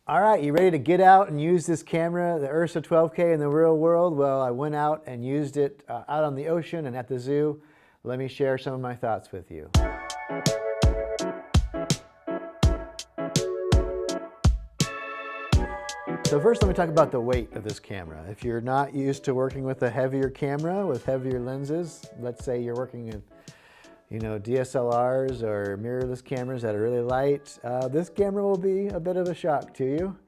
All right, you ready to get out and use this camera, the Ursa 12K, in the real world? Well, I went out and used it out on the ocean and at the zoo. Let me share some of my thoughts with you. So first, let me talk about the weight of this camera. If you're not used to working with a heavier camera with heavier lenses, let's say you're working with DSLRs or mirrorless cameras that are really light, this camera will be a bit of a shock to you.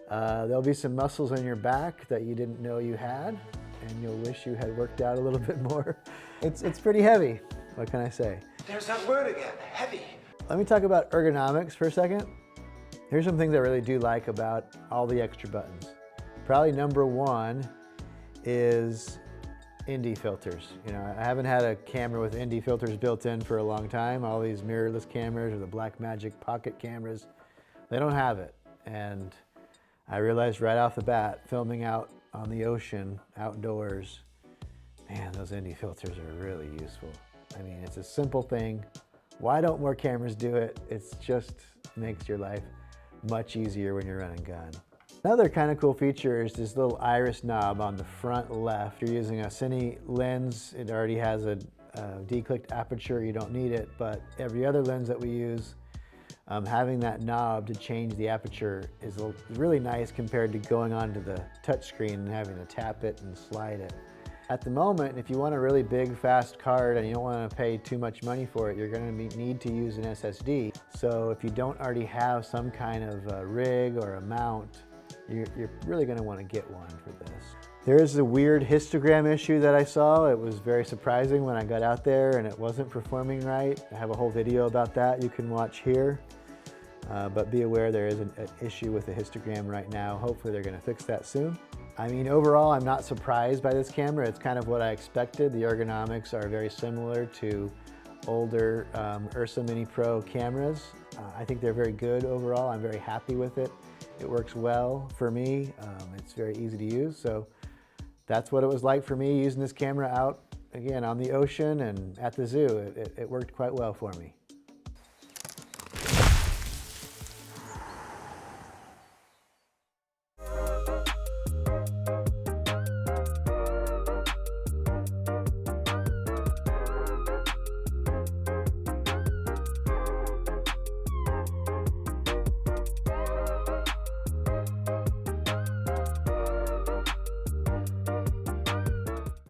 There'll be some muscles in your back that you didn't know you had, and you'll wish you had worked out a little bit more. It's pretty heavy, what can I say? There's that word again, heavy. Let me talk about ergonomics for a second. Here's some things I really do like about all the extra buttons. Probably number one is ND filters. I haven't had a camera with ND filters built in for a long time. All these mirrorless cameras or the Blackmagic pocket cameras, they don't have it. And I realized right off the bat, filming out on the ocean, outdoors, man, those ND filters are really useful. I mean, it's a simple thing. Why don't more cameras do it? It's just makes your life much easier when you're running gun. Another kind of cool feature is this little iris knob on the front left. You're using a Cine lens. It already has a declicked aperture. You don't need it, but every other lens that we use, having that knob to change the aperture is really nice compared to going onto the touch screen and having to tap it and slide it. At the moment, if you want a really big, fast card and you don't want to pay too much money for it, you're going to need to use an SSD. So if you don't already have some kind of rig or a mount, you're really going to want to get one for this. There is a weird histogram issue that I saw. It was very surprising when I got out there and it wasn't performing right. I have a whole video about that you can watch here. But be aware there is an issue with the histogram right now. Hopefully they're going to fix that soon. I mean, overall, I'm not surprised by this camera. It's kind of what I expected. The ergonomics are very similar to older Ursa Mini Pro cameras. I think they're very good overall. I'm very happy with it. It works well for me. It's very easy to use. So that's what it was like for me using this camera out, again, on the ocean and at the zoo. It worked quite well for me.